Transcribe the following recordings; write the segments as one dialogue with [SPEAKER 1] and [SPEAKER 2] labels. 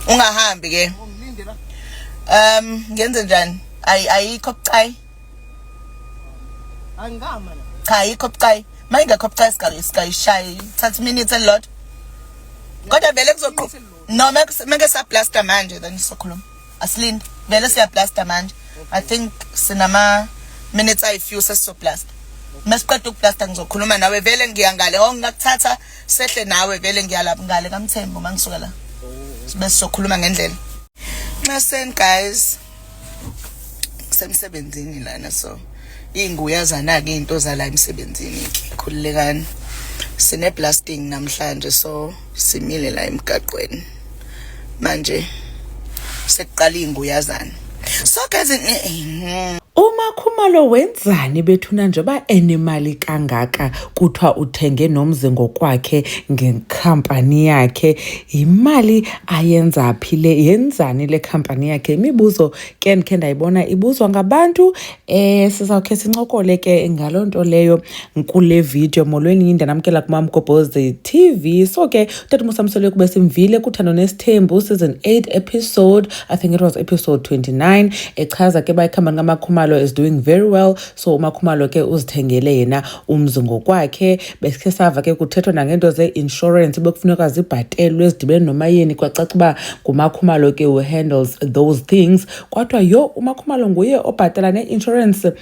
[SPEAKER 1] Ungahambi ke. Ngenze njani? Ayikho bucayi.
[SPEAKER 2] Angama la.
[SPEAKER 1] Cha ayikho bucayi. Mayingekho bucayi sikayishayi 30 minutes a lot. Kodwa vele kuzoqhubeka. No, meke saplaster manje then sizokhuluma. Asilinde. Vele siyaplaster manje. I think sinama minutes ayi few sesizoplaster. Masiqeda ukuplaster ngizokhuluma nawe vele ngiyangale. Ngakuthatha sehle nawe vele ngiyalapha ngale kaMthembu mangisuka la. Sibe sizokhuluma ngendlela. Listen guys. Semsebenzini lana so inguyazana ke into zala emsebenzini khululekani. Sine blasting namhlanje so simile la emgaqweni. Manje sekuqala inguyazana. So guys
[SPEAKER 3] uMakhumalo wenzani bethuna njoba enemali kangaka kuthiwa uthenge nomzi ngokwakhe ngekhampani yakhe imali ayenza phi le yenzani le khampani yakhe imibuzo ke ndikhe ndayibona ibuzwa ngabantu sizawukhe sincokole ke ngalonto leyo kule video molweni indanamkela kuMamgobhozi TV so ke Tata Musamselo kube simvile kuthando nesithembu season 8 episode I think it was episode 29 echaza ke bayikhampani kaMakhumalo is doing very well so uMakhumalo ke uzithengele yena umzi ngokwakhe besikhe sava ke kuthethwa nangento ze-insurance bekufuneka zibhatelwe ezidibene nomayeni kwacaca uba nguMakhumalo ke who handles those things kwathiwa yo uMakhumalo nguye obhatala ne-insurance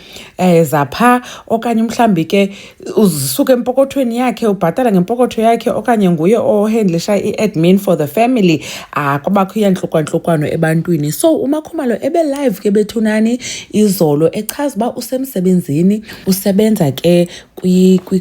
[SPEAKER 3] zapha okanye mhlambi ke uzisuka empokothweni yakhe ubhatala ngempokotho yakhe okanye nguye ohandlisha i-admin for the family kwabakho iyantlukwano ebantwini so uMakhumalo ebe live ke bethunani izolo echaza uba usemsebenzini usebenza ke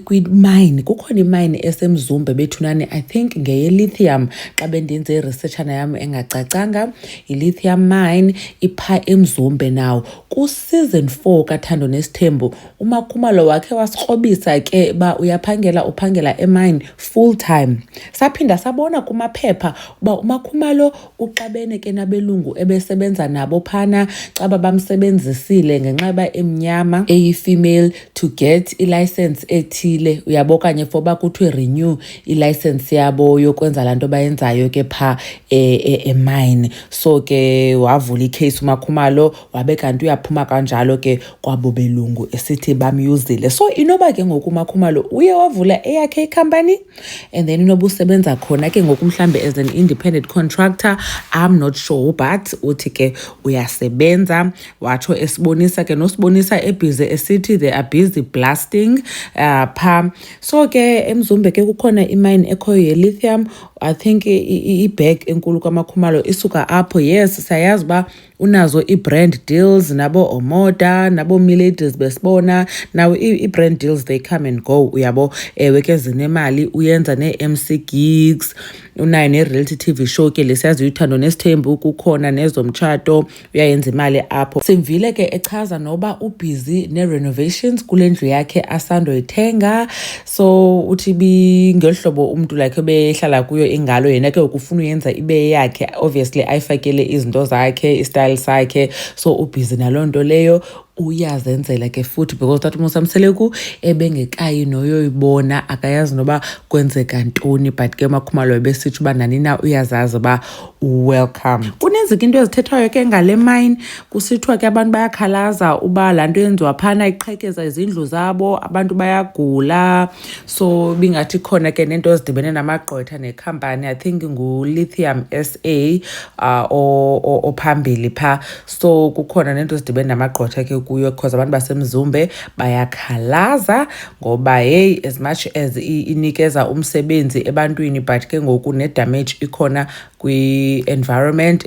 [SPEAKER 3] kwi-mine kukhona imine esemzumbe bethunani I think ngeye-lithium xa bendenze i-researchana yam engacacanga i-lithium mine ipha emzumbe nawo ku-season 4 kathando nesithembu uMakhumalo wakhe wasikrobisa ke uba uphangela emine full time saphinda sabona kumaphepha uba uMakhumalo uxabene ke nabelungu ebesebenza nabo phana xa babamsebenzisile ngenxeba emnyama eyi-female to get i-license ethile uyabo kanye foba kuthiwe renew i-license yabo yokwenza lanto bayenzayo ke pha emine so ke wavula icase uMakhumalo wabe kanti uyaphuma kanjalo ke kwabo belungu esithi bamyuzile so inoba ke ngoku uMakhumalo uye wavula eyakhe ikhampani and then inoba usebenza khona ke ngoku mhlambe as an independent contractor I'm not sure but uthi ke uyasebenza watsho esibonisa ke nosibonisa ebhizi esithi they are busy blasting pha so ke emzumbe ke kukhona imine ekhoyo ye-lithium I think i-bag enkulu kaMakhumalo isuka apho yes sayazi uba unazo i-brand deals nabo Omoda nabo Miladies besibona now i-brand deals they come and go uyabo ewe ke zinemali uyenza ne-MC gigs unayo ne-reality TV show ke lesiyazi uthando nesithembu kukhona nezomtshato uyayenza imali apho simvile ke echaza noba ubusy ne-renovations kule ndlu yakhe asandoyithenga so uthi ngehlobo umuntu like behlala kuyo ingalo yena ke ukufuna uyenza ibe yakhe obviously ayifakele izinto zakhe istyle sakhe so ubusy nalonto leyo uyazenzela ke futhi because Tata Musamseleku ebengekayi noyoyibona akayazi noba kwenzeka ntoni but ke Makhumalo besithi uba nani na uyazazi ba welcome kunenzeka into ezithethwayo ke ngale mine kusithiwa ke abantu bayakhalaza uba lanto yenziwa phana iqhekeza izindlu zabo abantu bayagula so bingathi khona ke nento ezidibene namagqwetha nekhampani I think ngu-Lithium SA ophambili pha so kukhona nento ezidibene namagqwetha ke kuyo because abantu basemzumbe bayakhalaza ngoba hey as much as inikeza umsebenzi ebantwini but ke ngoku ne-damage ikhona kwi-environment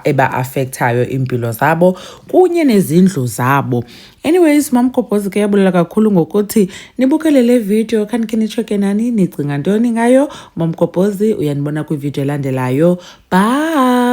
[SPEAKER 3] eba affectayo impilo zabo kunye nezindlu zabo anyways Mamgobhozi ke yabulela kakhulu ngokuthi nibukele le video khanikhe nitsho ke nani nicinga ntoni ngayo Mamgobhozi uyanibona kwivideo elandelayo bye